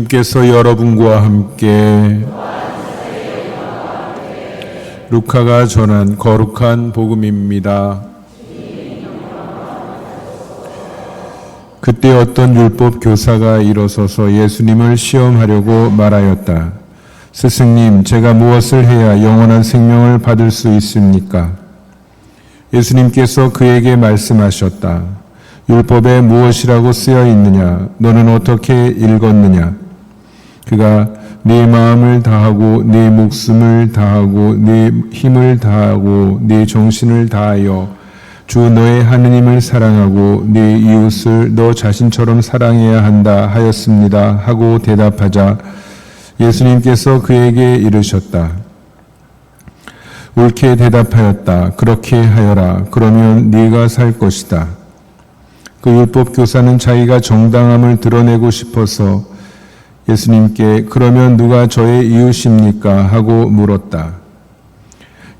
주님께서 여러분과 함께 루카가 전한 거룩한 복음입니다. 그때 어떤 율법 교사가 일어서서 예수님을 시험하려고 말하였다. 스승님, 제가 무엇을 해야 영원한 생명을 받을 수 있습니까? 예수님께서 그에게 말씀하셨다. 율법에 무엇이라고 쓰여 있느냐? 너는 어떻게 읽었느냐? 그가 네 마음을 다하고 네 목숨을 다하고 네 힘을 다하고 네 정신을 다하여 주 너의 하느님을 사랑하고 네 이웃을 너 자신처럼 사랑해야 한다 하였습니다 하고 대답하자 예수님께서 그에게 이르셨다. 옳게 대답하였다. 그렇게 하여라. 그러면 네가 살 것이다. 그 율법 교사는 자기가 정당함을 드러내고 싶어서 예수님께 그러면 누가 저의 이웃입니까? 하고 물었다.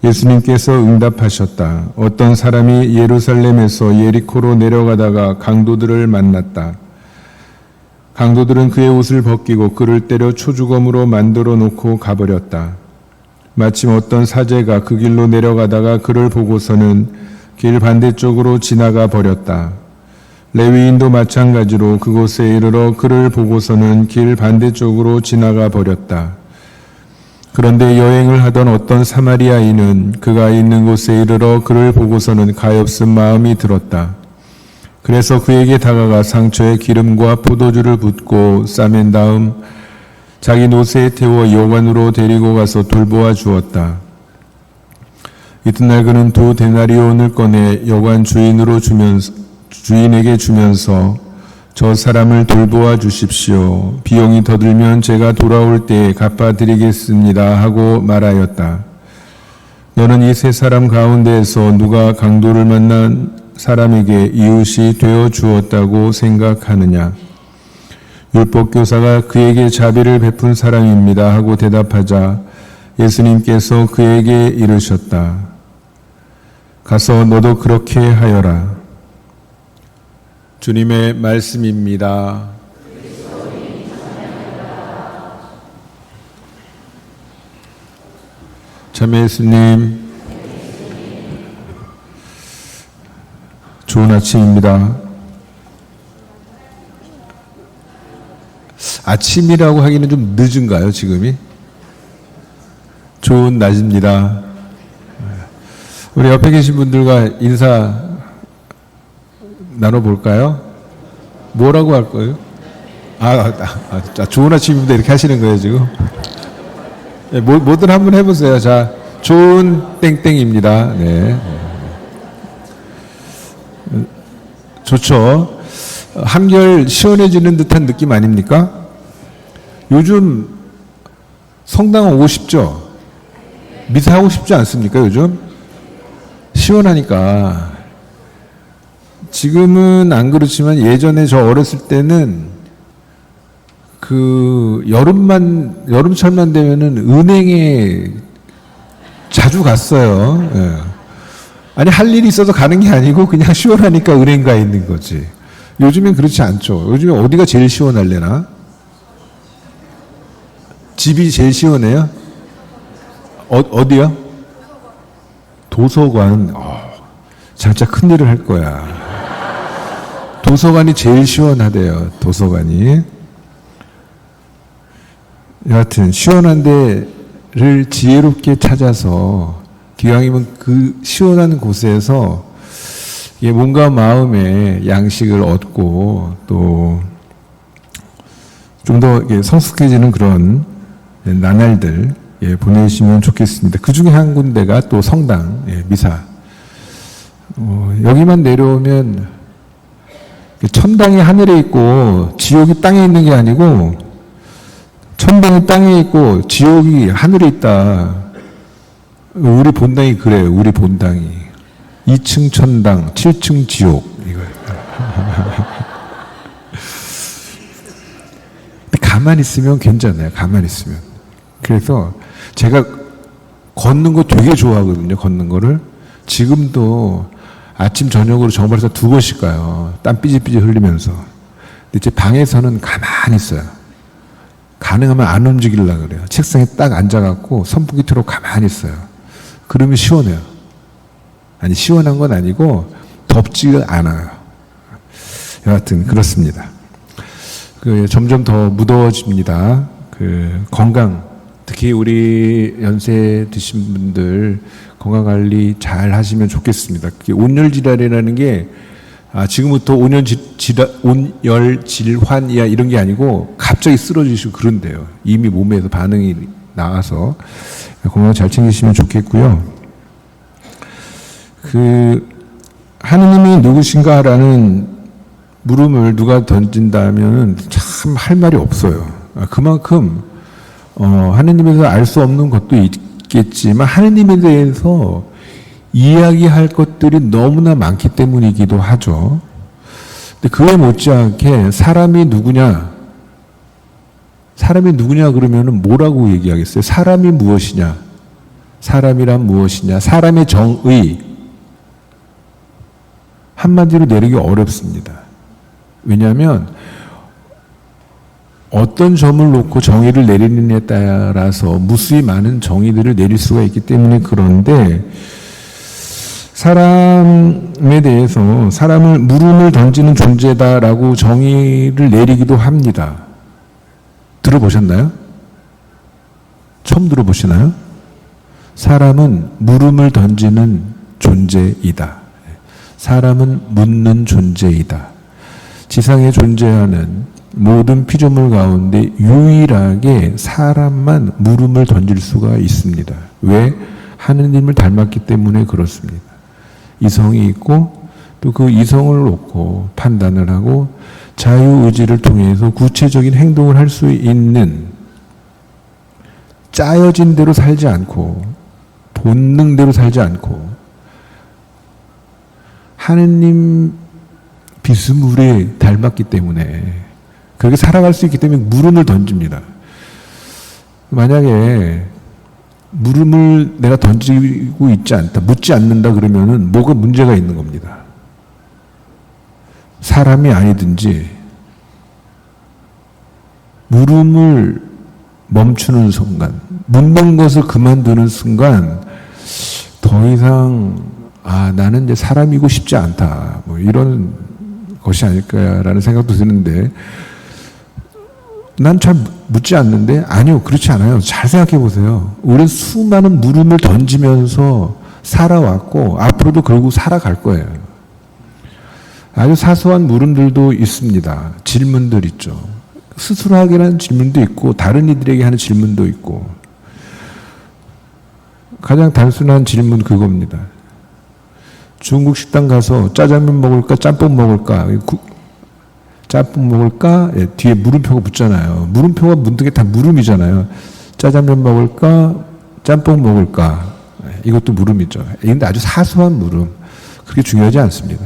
예수님께서 응답하셨다. 어떤 사람이 예루살렘에서 예리코로 내려가다가 강도들을 만났다. 강도들은 그의 옷을 벗기고 그를 때려 초주검으로 만들어 놓고 가버렸다. 마침 어떤 사제가 그 길로 내려가다가 그를 보고서는 길 반대쪽으로 지나가 버렸다. 레위인도 마찬가지로 그곳에 이르러 그를 보고서는 길 반대쪽으로 지나가 버렸다. 그런데 여행을 하던 어떤 사마리아인은 그가 있는 곳에 이르러 그를 보고서는 가엾은 마음이 들었다. 그래서 그에게 다가가 상처에 기름과 포도주를 붓고 싸맨 다음 자기 노새에 태워 여관으로 데리고 가서 돌보아 주었다. 이튿날 그는 2 데나리온을 꺼내 여관 주인에게 주면서 저 사람을 돌보아 주십시오. 비용이 더 들면 제가 돌아올 때에 갚아드리겠습니다 하고 말하였다. 너는 이 3 사람 가운데에서 누가 강도를 만난 사람에게 이웃이 되어 주었다고 생각하느냐? 율법교사가 그에게 자비를 베푼 사람입니다 하고 대답하자 예수님께서 그에게 이르셨다. 가서 너도 그렇게 하여라. 주님의 말씀입니다. 참회 예수님, 좋은 아침입니다. 아침이라고 하기는 좀 늦은가요, 지금이? 좋은 낮입니다. 우리 옆에 계신 분들과 인사 나눠볼까요? 뭐라고 할 거예요? 좋은 아침입니다. 이렇게 하시는 거예요, 지금? 네, 뭐든 한번 해보세요. 자, 좋은 땡땡입니다. 네. 좋죠. 한결 시원해지는 듯한 느낌 아닙니까? 요즘 성당 오고 싶죠? 미사하고 싶지 않습니까, 요즘? 시원하니까. 지금은 안 그렇지만 예전에 저 어렸을 때는 그 여름철만 되면은 은행에 자주 갔어요. 예. 아니 할 일이 있어서 가는 게 아니고 그냥 시원하니까 은행 가 있는 거지. 요즘엔 그렇지 않죠. 요즘에 어디가 제일 시원할래나? 집이 제일 시원해요? 어디요? 도서관. 진짜 큰일을 할 거야. 도서관이 제일 시원하대요. 도서관이. 여하튼 시원한 데를 지혜롭게 찾아서 기왕이면 그 시원한 곳에서 몸과 마음의 양식을 얻고 또 좀 더 성숙해지는 그런 나날들 보내시면 좋겠습니다. 그 중에 한 군데가 또 성당, 미사. 여기만 내려오면 천당이 하늘에 있고 지옥이 땅에 있는 게 아니고 천당이 땅에 있고 지옥이 하늘에 있다. 우리 본당이 그래요. 우리 본당이 2층 천당, 7층 지옥 이거예요. 가만히 있으면 괜찮아요. 가만히 있으면. 그래서 제가 걷는 거 되게 좋아하거든요. 걷는 거를. 지금도 아침 저녁으로 정발에서 2번씩 가요. 땀 삐질삐질 흘리면서. 근데 제 방에서는 가만히 있어요. 가능하면 안 움직이려고 그래요. 책상에 딱 앉아갖고 선풍기 틀어 가만히 있어요. 그러면 시원해요. 아니, 시원한 건 아니고 덥지가 않아요. 여하튼 그렇습니다. 점점 더 무더워집니다. 건강, 특히 우리 연세 드신 분들 건강관리 잘 하시면 좋겠습니다. 온열질환이라는 게 지금부터 온열질환이야 이런 게 아니고 갑자기 쓰러지시고 그런데요. 이미 몸에서 반응이 나와서 건강 잘 챙기시면 좋겠고요. 하느님이 누구신가라는 물음을 누가 던진다면 참 할 말이 없어요. 그만큼 하느님에 대해서 알 수 없는 것도 있겠지만 하느님에 대해서 이야기할 것들이 너무나 많기 때문이기도 하죠. 근데 그에 못지않게 사람이 누구냐 그러면은 뭐라고 얘기하겠어요? 사람이 무엇이냐? 사람이란 무엇이냐? 사람의 정의. 한마디로 내리기 어렵습니다. 왜냐하면 어떤 점을 놓고 정의를 내리느냐에 따라서 무수히 많은 정의들을 내릴 수가 있기 때문에 그런데 사람에 대해서 사람을 물음을 던지는 존재다라고 정의를 내리기도 합니다. 들어보셨나요? 처음 들어보시나요? 사람은 물음을 던지는 존재이다. 사람은 묻는 존재이다. 지상에 존재하는 모든 피조물 가운데 유일하게 사람만 물음을 던질 수가 있습니다. 왜? 하느님을 닮았기 때문에 그렇습니다. 이성이 있고 또 그 이성을 놓고 판단을 하고 자유의지를 통해서 구체적인 행동을 할 수 있는 짜여진 대로 살지 않고 본능대로 살지 않고 하느님 비스무리에 닮았기 때문에 그렇게 살아갈 수 있기 때문에 물음을 던집니다. 만약에 물음을 내가 던지고 있지 않다, 묻지 않는다 그러면은 뭐가 문제가 있는 겁니다. 사람이 아니든지 물음을 멈추는 순간, 묻는 것을 그만두는 순간 더 이상 나는 이제 사람이고 싶지 않다. 뭐 이런 것이 아닐까라는 생각도 드는데 난 잘 묻지 않는데 아니요, 그렇지 않아요. 잘 생각해 보세요. 우리는 수많은 물음을 던지면서 살아왔고 앞으로도 그러고 살아갈 거예요. 아주 사소한 물음들도 있습니다. 질문들 있죠. 스스로 하게 하는 질문도 있고 다른 이들에게 하는 질문도 있고 가장 단순한 질문 그겁니다. 중국 식당 가서 짜장면 먹을까 짬뽕 먹을까 짬뽕 먹을까? 예, 뒤에 물음표가 붙잖아요. 물음표가 묻는 게 다 물음이잖아요. 짜장면 먹을까? 짬뽕 먹을까? 예, 이것도 물음이죠. 근데 아주 사소한 물음. 그렇게 중요하지 않습니다.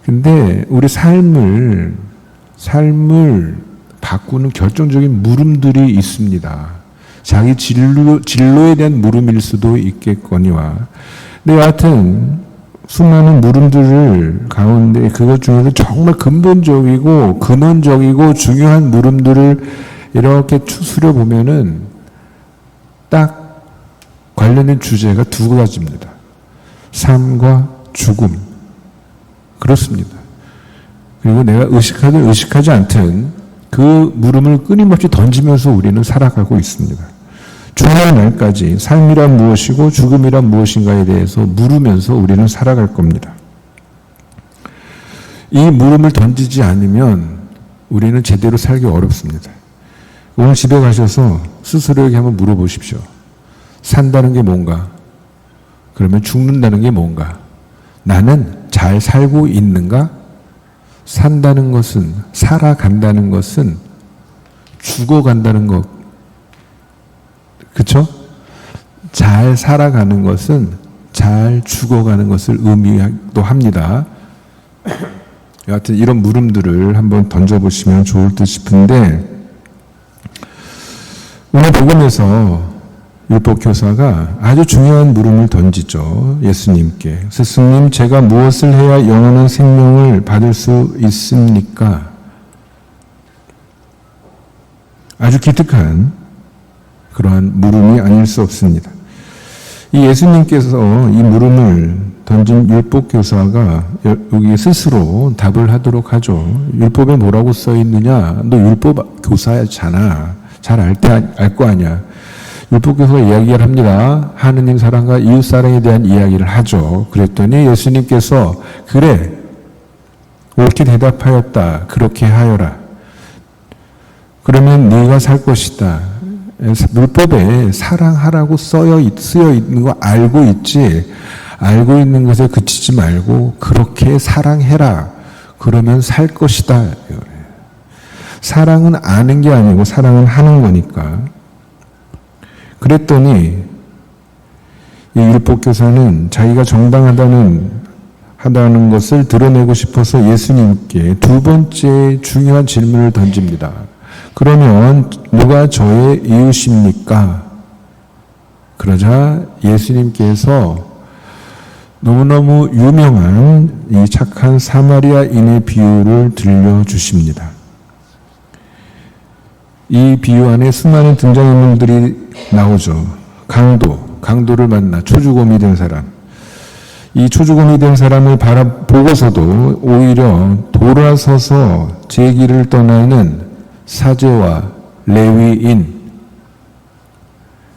근데 우리 삶을 바꾸는 결정적인 물음들이 있습니다. 자기 진로에 대한 물음일 수도 있겠거니와. 근데 여하튼 수많은 물음들을 가운데 그것 중에서 정말 근본적이고 근원적이고 중요한 물음들을 이렇게 추스려 보면은 딱 관련된 주제가 두 가지입니다. 삶과 죽음. 그렇습니다. 그리고 내가 의식하든 의식하지 않든 그 물음을 끊임없이 던지면서 우리는 살아가고 있습니다. 죽는 날까지 삶이란 무엇이고 죽음이란 무엇인가에 대해서 물으면서 우리는 살아갈 겁니다. 이 물음을 던지지 않으면 우리는 제대로 살기 어렵습니다. 오늘 집에 가셔서 스스로에게 한번 물어보십시오. 산다는 게 뭔가? 그러면 죽는다는 게 뭔가? 나는 잘 살고 있는가? 산다는 것은, 살아간다는 것은 죽어간다는 것. 그쵸? 잘 살아가는 것은 잘 죽어가는 것을 의미도 합니다. 여하튼 이런 물음들을 한번 던져보시면 좋을 듯 싶은데 오늘 복음에서 율법교사가 아주 중요한 물음을 던지죠. 예수님께. 스승님, 제가 무엇을 해야 영원한 생명을 받을 수 있습니까? 아주 기특한 그러한 물음이 아닐 수 없습니다. 이 예수님께서 이 물음을 던진 율법교사가 여기 스스로 답을 하도록 하죠. 율법에 뭐라고 써 있느냐? 너 율법교사잖아. 잘 알 거 아니야. 율법교사가 이야기를 합니다. 하느님 사랑과 이웃 사랑에 대한 이야기를 하죠. 그랬더니 예수님께서 그래 옳게 대답하였다. 그렇게 하여라. 그러면 네가 살 것이다. 율법에 사랑하라고 쓰여 있는 거 알고 있지. 알고 있는 것에 그치지 말고 그렇게 사랑해라. 그러면 살 것이다. 사랑은 아는 게 아니고 사랑은 하는 거니까. 그랬더니 이 율법교사는 자기가 정당하다는 것을 드러내고 싶어서 예수님께 두 번째 중요한 질문을 던집니다. 그러면 누가 저의 이웃입니까? 그러자 예수님께서 너무너무 유명한 이 착한 사마리아인의 비유를 들려주십니다. 이 비유 안에 수많은 등장인물들이 나오죠. 강도를 만나 초주검이 된 사람. 이 초주검이 된 사람을 바라보고서도 오히려 돌아서서 제 길을 떠나는 사제와 레위인,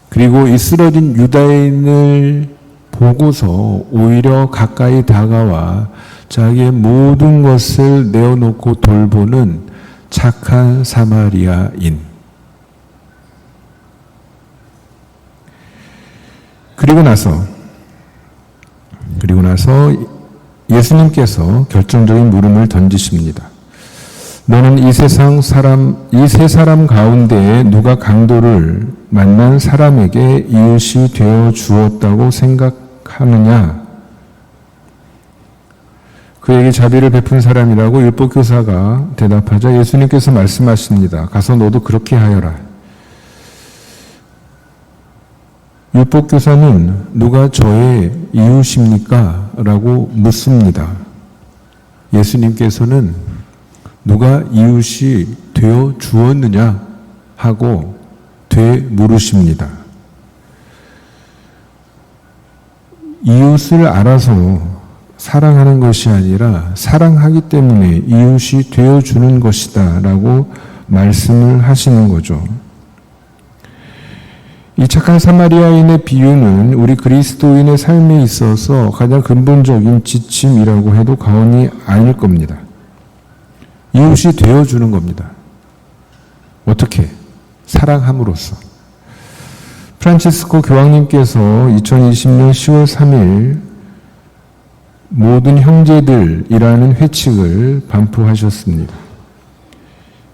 그리고 이 쓰러진 유다인을 보고서 오히려 가까이 다가와 자기의 모든 것을 내어놓고 돌보는 착한 사마리아인. 그리고 나서 예수님께서 결정적인 물음을 던지십니다. 너는 이 세 사람 가운데 누가 강도를 만난 사람에게 이웃이 되어 주었다고 생각하느냐? 그에게 자비를 베푼 사람이라고 율법교사가 대답하자 예수님께서 말씀하십니다. 가서 너도 그렇게 하여라. 율법교사는 누가 저의 이웃입니까? 라고 묻습니다. 예수님께서는 누가 이웃이 되어 주었느냐 하고 되물으십니다. 이웃을 알아서 사랑하는 것이 아니라 사랑하기 때문에 이웃이 되어주는 것이다 라고 말씀을 하시는 거죠. 이 착한 사마리아인의 비유는 우리 그리스도인의 삶에 있어서 가장 근본적인 지침이라고 해도 과언이 아닐 겁니다. 이웃이 되어주는 겁니다. 어떻게? 사랑함으로써. 프란치스코 교황님께서 2020년 10월 3일 모든 형제들이라는 회칙을 반포하셨습니다.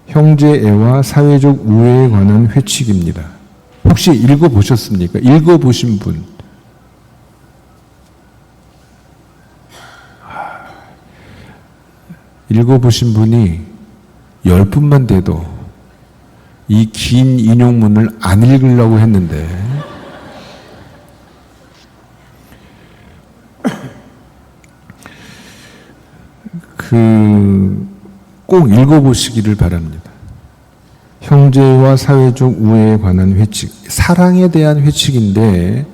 형제애와 사회적 우애에 관한 회칙입니다. 혹시 읽어보셨습니까? 읽어보신 분? 읽어보신 분이 10분만 돼도 이 긴 인용문을 안 읽으려고 했는데 꼭 읽어보시기를 바랍니다. 형제와 사회적 우애에 관한 회칙, 사랑에 대한 회칙인데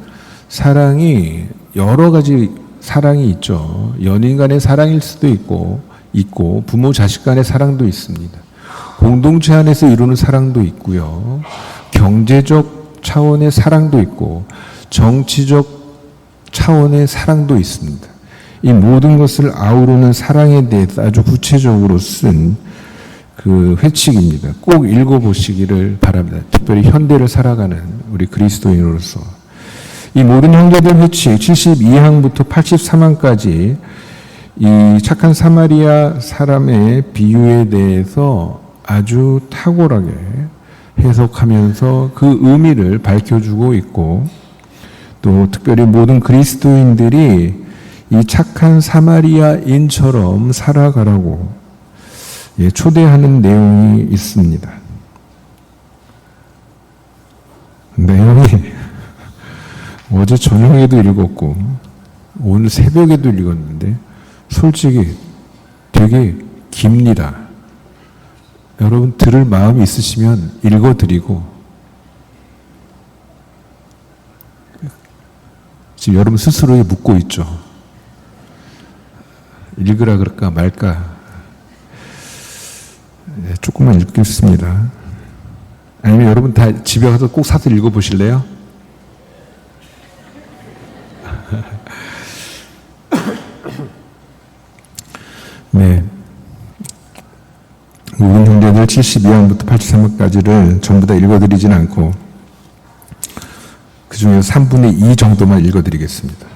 사랑이 여러 가지 사랑이 있죠. 연인 간의 사랑일 수도 있고 부모 자식 간의 사랑도 있습니다. 공동체 안에서 이루는 사랑도 있고요. 경제적 차원의 사랑도 있고 정치적 차원의 사랑도 있습니다. 이 모든 것을 아우르는 사랑에 대해서 아주 구체적으로 쓴 그 회칙입니다. 꼭 읽어보시기를 바랍니다. 특별히 현대를 살아가는 우리 그리스도인으로서. 이 모든 형제들 회칙 72항부터 83항까지 이 착한 사마리아 사람의 비유에 대해서 아주 탁월하게 해석하면서 그 의미를 밝혀주고 있고 또 특별히 모든 그리스도인들이 이 착한 사마리아인처럼 살아가라고 초대하는 내용이 있습니다. 내용이 어제 저녁에도 읽었고 오늘 새벽에도 읽었는데 솔직히 되게 깁니다. 여러분 들을 마음이 있으시면 읽어드리고, 지금 여러분 스스로에 묻고 있죠. 읽으라 그럴까 말까. 네, 조금만 읽겠습니다. 아니면 여러분 다 집에 가서 꼭 사서 읽어보실래요? 네. 우리 형제들 72항부터 83항까지를 전부 다 읽어드리진 않고 그 중에서 3분의 2 정도만 읽어드리겠습니다.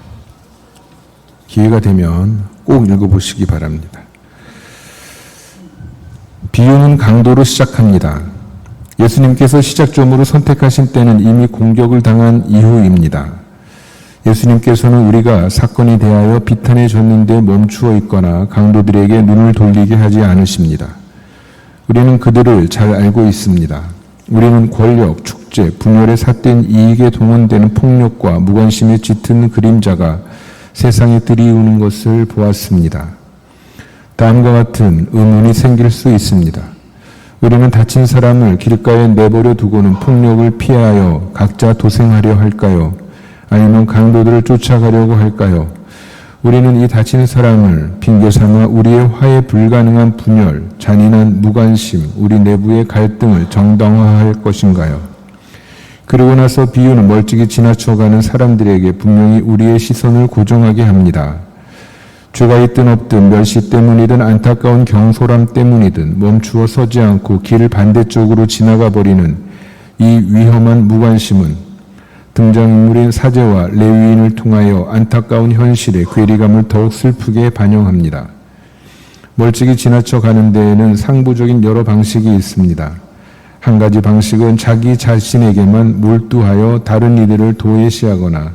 기회가 되면 꼭 읽어보시기 바랍니다. 비유는 강도로 시작합니다. 예수님께서 시작점으로 선택하신 때는 이미 공격을 당한 이후입니다. 예수님께서는 우리가 사건이 대하여 비탄해졌는데 멈추어 있거나 강도들에게 눈을 돌리게 하지 않으십니다. 우리는 그들을 잘 알고 있습니다. 우리는 권력, 축제, 분열에 삿된 이익에 동원되는 폭력과 무관심에 짙은 그림자가 세상에 들이우는 것을 보았습니다. 다음과 같은 의문이 생길 수 있습니다. 우리는 다친 사람을 길가에 내버려 두고는 폭력을 피하여 각자 도생하려 할까요? 아니면 강도들을 쫓아가려고 할까요? 우리는 이 다친 사람을 핑계삼아 우리의 화해 불가능한 분열, 잔인한 무관심, 우리 내부의 갈등을 정당화할 것인가요? 그리고 나서 비유는 멀찍이 지나쳐가는 사람들에게 분명히 우리의 시선을 고정하게 합니다. 죄가 있든 없든 멸시 때문이든 안타까운 경솔함 때문이든 멈추어 서지 않고 길 반대쪽으로 지나가 버리는 이 위험한 무관심은 등장인물인 사제와 레위인을 통하여 안타까운 현실의 괴리감을 더욱 슬프게 반영합니다. 멀찍이 지나쳐 가는 데에는 상부적인 여러 방식이 있습니다. 한 가지 방식은 자기 자신에게만 몰두하여 다른 이들을 도외시하거나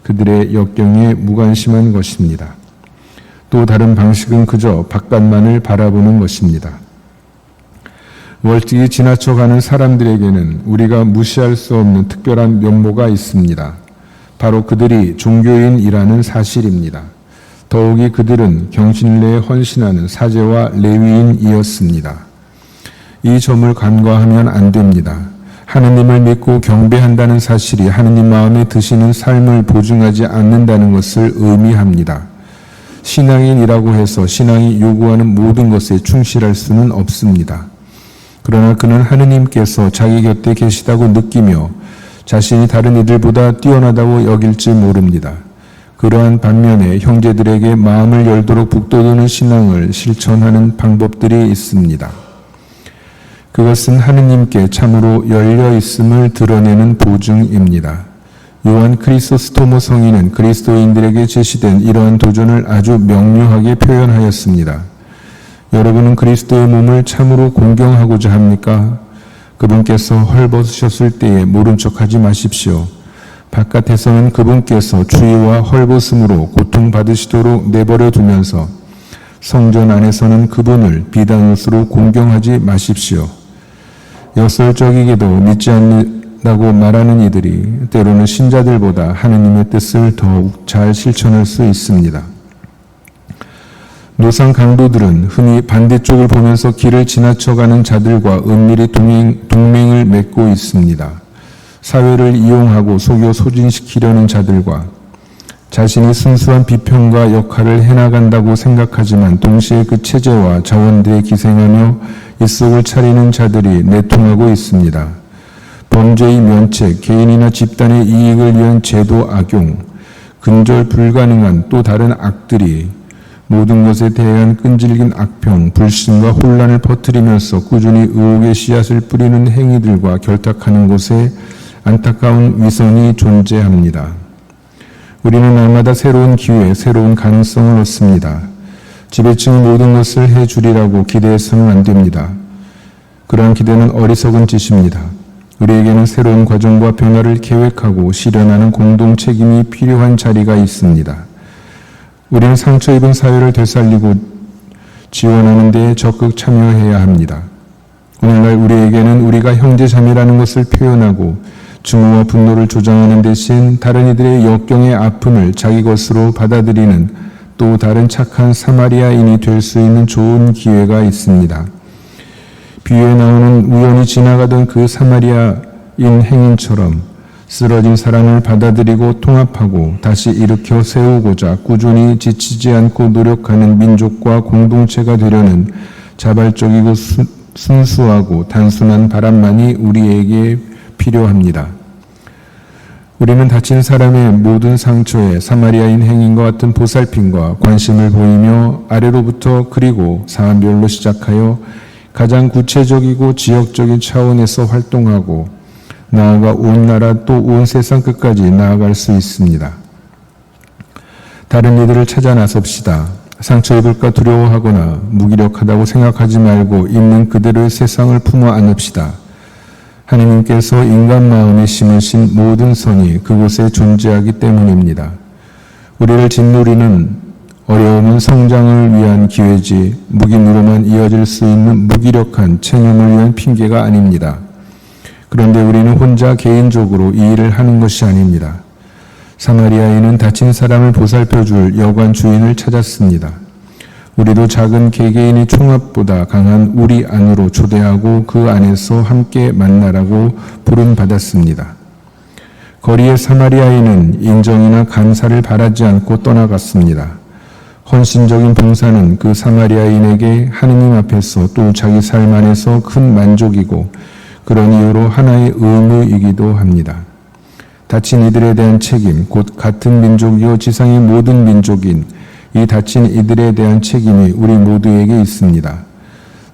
그들의 역경에 무관심한 것입니다. 또 다른 방식은 그저 바깥만을 바라보는 것입니다. 멀찍이 지나쳐가는 사람들에게는 우리가 무시할 수 없는 특별한 면모가 있습니다. 바로 그들이 종교인이라는 사실입니다. 더욱이 그들은 경신례에 헌신하는 사제와 레위인이었습니다. 이 점을 간과하면 안 됩니다. 하느님을 믿고 경배한다는 사실이 하느님 마음에 드시는 삶을 보증하지 않는다는 것을 의미합니다. 신앙인이라고 해서 신앙이 요구하는 모든 것에 충실할 수는 없습니다. 그러나 그는 하느님께서 자기 곁에 계시다고 느끼며 자신이 다른 이들보다 뛰어나다고 여길지 모릅니다. 그러한 반면에 형제들에게 마음을 열도록 북돋우는 신앙을 실천하는 방법들이 있습니다. 그것은 하느님께 참으로 열려 있음을 드러내는 보증입니다. 요한 크리소스토모 성인은 그리스도인들에게 제시된 이러한 도전을 아주 명료하게 표현하였습니다. 여러분은 그리스도의 몸을 참으로 공경하고자 합니까? 그분께서 헐벗으셨을 때에 모른 척하지 마십시오. 바깥에서는 그분께서 추위와 헐벗음으로 고통받으시도록 내버려 두면서 성전 안에서는 그분을 비단옷으로 공경하지 마십시오. 역설적이게도 믿지 않는다고 말하는 이들이 때로는 신자들보다 하느님의 뜻을 더욱 잘 실천할 수 있습니다. 노상 강도들은 흔히 반대쪽을 보면서 길을 지나쳐가는 자들과 은밀히 동맹을 맺고 있습니다. 사회를 이용하고 속여 소진시키려는 자들과 자신이 순수한 비평가 역할을 해나간다고 생각하지만 동시에 그 체제와 자원들에 기생하며 입속을 차리는 자들이 내통하고 있습니다. 범죄의 면책, 개인이나 집단의 이익을 위한 제도 악용, 근절 불가능한 또 다른 악들이 모든 것에 대한 끈질긴 악평, 불신과 혼란을 퍼뜨리면서 꾸준히 의혹의 씨앗을 뿌리는 행위들과 결탁하는 곳에 안타까운 위선이 존재합니다. 우리는 날마다 새로운 기회, 새로운 가능성을 얻습니다. 지배층이 모든 것을 해주리라고 기대해서는 안 됩니다. 그러한 기대는 어리석은 짓입니다. 우리에게는 새로운 과정과 변화를 계획하고 실현하는 공동 책임이 필요한 자리가 있습니다. 우리는 상처 입은 사회를 되살리고 지원하는 데 적극 참여해야 합니다. 오늘날 우리에게는 우리가 형제자매라는 것을 표현하고 증오와 분노를 조장하는 대신 다른 이들의 역경의 아픔을 자기 것으로 받아들이는 또 다른 착한 사마리아인이 될 수 있는 좋은 기회가 있습니다. 비유에 나오는 우연히 지나가던 그 사마리아인 행인처럼 쓰러진 사람을 받아들이고 통합하고 다시 일으켜 세우고자 꾸준히 지치지 않고 노력하는 민족과 공동체가 되려는 자발적이고 순수하고 단순한 바람만이 우리에게 필요합니다. 우리는 다친 사람의 모든 상처에 사마리아인 행인과 같은 보살핌과 관심을 보이며 아래로부터 그리고 사안별로 시작하여 가장 구체적이고 지역적인 차원에서 활동하고 나아가 온 나라 또 온 세상 끝까지 나아갈 수 있습니다. 다른 이들을 찾아 나섭시다. 상처 입을까 두려워하거나 무기력하다고 생각하지 말고 있는 그대로의 세상을 품어 안읍시다. 하느님께서 인간 마음에 심으신 모든 선이 그곳에 존재하기 때문입니다. 우리를 짓누리는 어려움은 성장을 위한 기회지 무기무로만 이어질 수 있는 무기력한 체념을 위한 핑계가 아닙니다. 그런데 우리는 혼자 개인적으로 이 일을 하는 것이 아닙니다. 사마리아인은 다친 사람을 보살펴줄 여관 주인을 찾았습니다. 우리도 작은 개개인의 총합보다 강한 우리 안으로 초대하고 그 안에서 함께 만나라고 부름받았습니다. 거리의 사마리아인은 인정이나 감사를 바라지 않고 떠나갔습니다. 헌신적인 봉사는 그 사마리아인에게 하느님 앞에서 또 자기 삶 안에서 큰 만족이고 그런 이유로 하나의 의무이기도 합니다. 다친 이들에 대한 책임, 곧 같은 민족이요 지상의 모든 민족인 이 다친 이들에 대한 책임이 우리 모두에게 있습니다.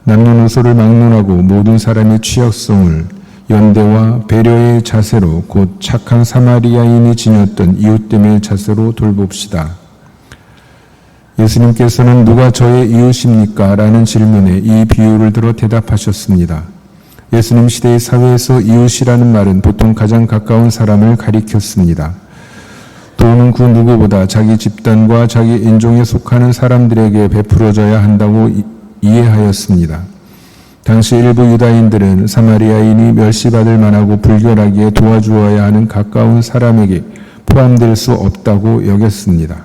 남녀노소를 막론하고 모든 사람의 취약성을 연대와 배려의 자세로 곧 착한 사마리아인이 지녔던 이웃됨의 자세로 돌봅시다. 예수님께서는 누가 저의 이웃입니까? 라는 질문에 이 비유를 들어 대답하셨습니다. 예수님 시대의 사회에서 이웃이라는 말은 보통 가장 가까운 사람을 가리켰습니다. 또는 그 누구보다 자기 집단과 자기 인종에 속하는 사람들에게 베풀어져야 한다고 이해하였습니다. 당시 일부 유다인들은 사마리아인이 멸시받을 만하고 불결하기에 도와주어야 하는 가까운 사람에게 포함될 수 없다고 여겼습니다.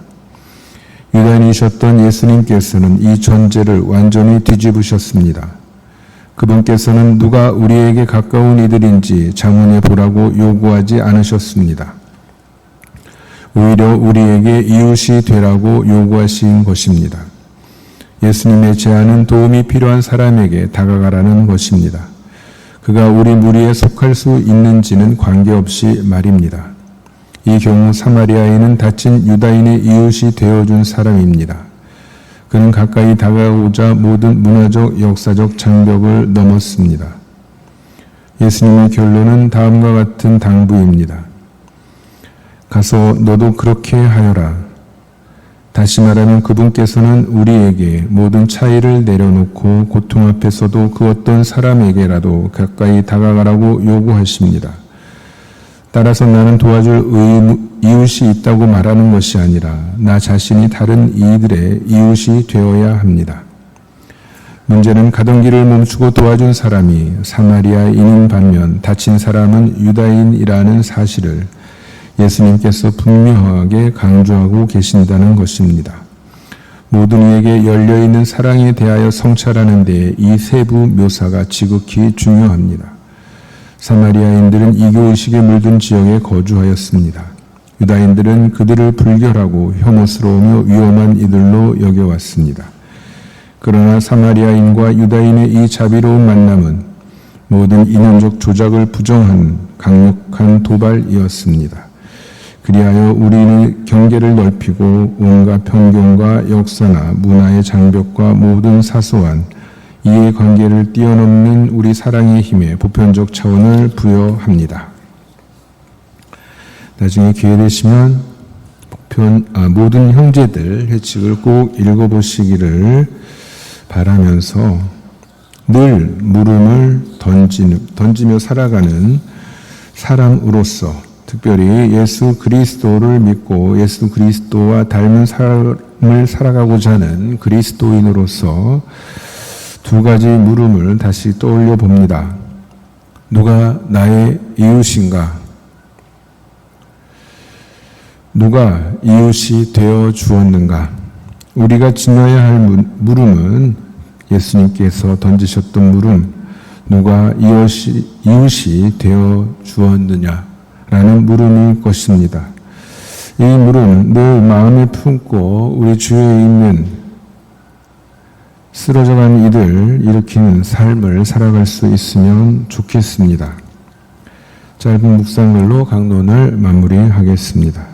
유다인이셨던 예수님께서는 이 전제를 완전히 뒤집으셨습니다. 그분께서는 누가 우리에게 가까운 이들인지 자문해 보라고 요구하지 않으셨습니다. 오히려 우리에게 이웃이 되라고 요구하신 것입니다. 예수님의 제안은 도움이 필요한 사람에게 다가가라는 것입니다. 그가 우리 무리에 속할 수 있는지는 관계없이 말입니다. 이 경우 사마리아인은 다친 유다인의 이웃이 되어준 사람입니다. 그는 가까이 다가오자 모든 문화적, 역사적 장벽을 넘었습니다. 예수님의 결론은 다음과 같은 당부입니다. 가서 너도 그렇게 하여라. 다시 말하면 그분께서는 우리에게 모든 차이를 내려놓고 고통 앞에서도 그 어떤 사람에게라도 가까이 다가가라고 요구하십니다. 따라서 나는 도와줄 이웃이 있다고 말하는 것이 아니라 나 자신이 다른 이들의 이웃이 되어야 합니다. 문제는 가던 길을 멈추고 도와준 사람이 사마리아인인 반면 다친 사람은 유다인이라는 사실을 예수님께서 분명하게 강조하고 계신다는 것입니다. 모든 이에게 열려있는 사랑에 대하여 성찰하는 데 이 세부 묘사가 지극히 중요합니다. 사마리아인들은 이교의식에 물든 지역에 거주하였습니다. 유다인들은 그들을 불결하고 혐오스러우며 위험한 이들로 여겨왔습니다. 그러나 사마리아인과 유다인의 이 자비로운 만남은 모든 인연적 조작을 부정한 강력한 도발이었습니다. 그리하여 우리는 경계를 넓히고 온갖 편견과 역사나 문화의 장벽과 모든 사소한 이해관계를 뛰어넘는 우리 사랑의 힘에 보편적 차원을 부여합니다. 나중에 기회 되시면 모든 형제들 회칙을 꼭 읽어보시기를 바라면서 늘 물음을 던지며 살아가는 사람으로서 특별히 예수 그리스도를 믿고 예수 그리스도와 닮은 삶을 살아가고자 하는 그리스도인으로서 두 가지 물음을 다시 떠올려 봅니다. 누가 나의 이웃인가? 누가 이웃이 되어 주었는가? 우리가 지녀야 할 물음은 예수님께서 던지셨던 물음, 누가 이웃이 되어 주었느냐라는 물음일 것입니다. 이 물음 늘 마음에 품고 우리 주위에 있는 쓰러져간 이들 일으키는 삶을 살아갈 수 있으면 좋겠습니다. 짧은 묵상글로 강론을 마무리하겠습니다.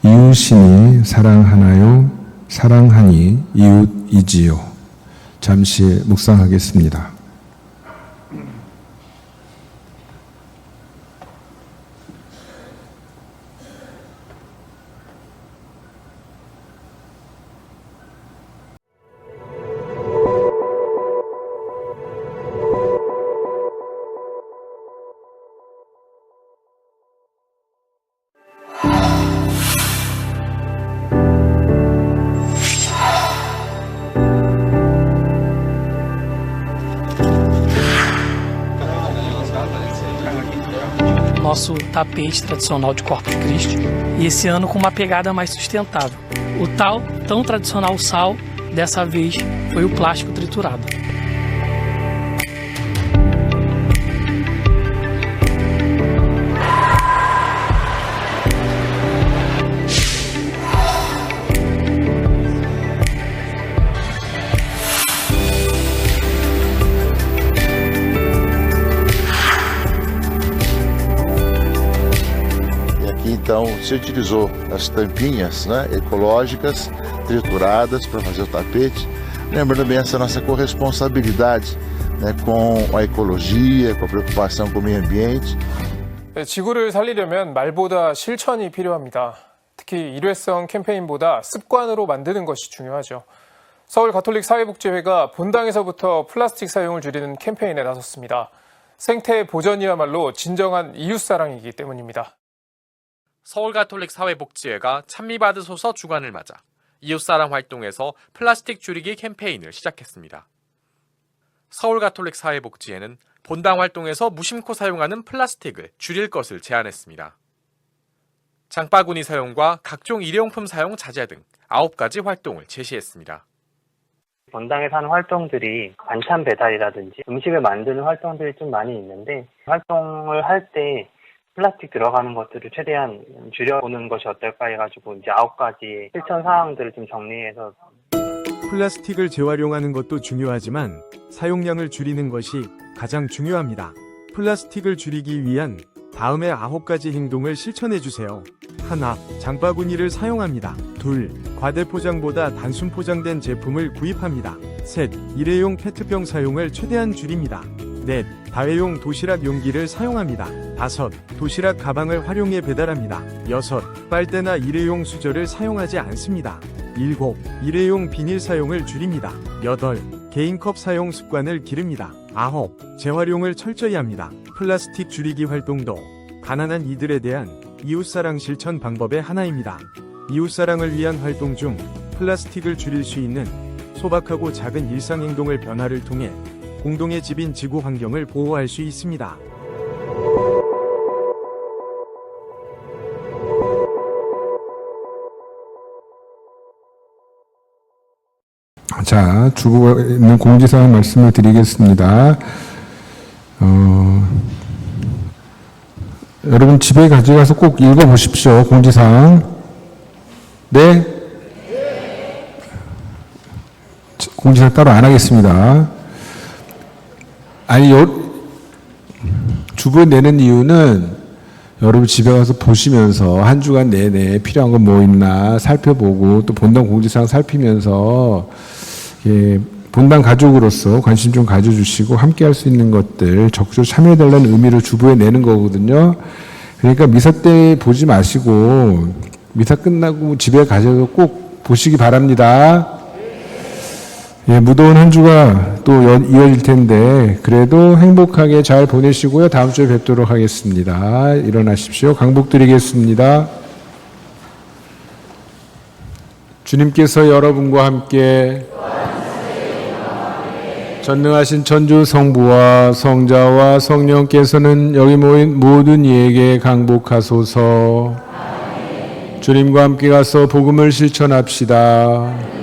이웃이니 사랑하나요? 사랑하니 이웃이지요. 잠시 묵상하겠습니다. Nosso tapete tradicional de Corpus Christi, e esse ano com uma pegada mais sustentável. O tão tradicional sal, dessa vez foi o plástico triturado. Então, se utilizou as tampinhas, ecológicas, trituradas para fazer o tapete, lembrando bem essa nossa corresponsabilidade, com a ecologia, com a preocupação com o meio ambiente. 지구를 살리려면 말보다 실천이 필요합니다. 특히 일회성 캠페인보다 습관으로 만드는 것이 중요하죠. 서울 가톨릭 사회복지회가 본당에서부터 플라스틱 사용을 줄이는 캠페인에 나섰습니다. 생태 보전이야말로 진정한 이웃사랑이기 때문입니다. 서울 가톨릭 사회복지회가 찬미받으소서 주간을 맞아 이웃사랑 활동에서 플라스틱 줄이기 캠페인을 시작했습니다. 서울 가톨릭 사회복지회는 본당 활동에서 무심코 사용하는 플라스틱을 줄일 것을 제안했습니다. 장바구니 사용과 각종 일회용품 사용 자제 등 9가지 활동을 제시했습니다. 본당에서 하는 활동들이 반찬 배달이라든지 음식을 만드는 활동들이 좀 많이 있는데, 활동을 할 때 플라스틱 들어가는 것들을 최대한 줄여보는 것이 어떨까 해가지고 이제 9가지 실천 사항들을 좀 정리해서. 플라스틱을 재활용하는 것도 중요하지만 사용량을 줄이는 것이 가장 중요합니다. 플라스틱을 줄이기 위한 다음의 9가지 행동을 실천해주세요. 1. 장바구니를 사용합니다. 2. 과대포장보다 단순 포장된 제품을 구입합니다. 3. 일회용 페트병 사용을 최대한 줄입니다. 4. 다회용 도시락 용기를 사용합니다. 5. 도시락 가방을 활용해 배달합니다. 6. 빨대나 일회용 수저를 사용하지 않습니다. 7. 일회용 비닐 사용을 줄입니다. 8. 개인컵 사용 습관을 기릅니다. 9. 재활용을 철저히 합니다. 플라스틱 줄이기 활동도 가난한 이들에 대한 이웃사랑 실천 방법의 하나입니다. 이웃사랑을 위한 활동 중 플라스틱을 줄일 수 있는 소박하고 작은 일상행동을 변화를 통해 공동의 집인 지구 환경을 보호할 수 있습니다. 자, 주고 있는 공지사항 말씀을 드리겠습니다. 여러분 집에 가져가서 꼭 읽어보십시오. 공지사항. 네? 공지사항 따로 안 하겠습니다. 아니, 주부에 내는 이유는 여러분 집에 가서 보시면서 한 주간 내내 필요한 건 뭐 있나 살펴보고 또 본당 공지사항 살피면서 본당 가족으로서 관심 좀 가져주시고 함께 할 수 있는 것들 적극적으로 참여해달라는 의미로 주부에 내는 거거든요. 그러니까 미사 때 보지 마시고 미사 끝나고 집에 가셔서 꼭 보시기 바랍니다. 무더운 한 주가 또 이어질 텐데 그래도 행복하게 잘 보내시고요. 다음 주에 뵙도록 하겠습니다. 일어나십시오. 강복드리겠습니다. 주님께서 여러분과 함께 전능하신 천주 성부와 성자와 성령께서는 여기 모인 모든 이에게 강복하소서. 주님과 함께 가서 복음을 실천합시다.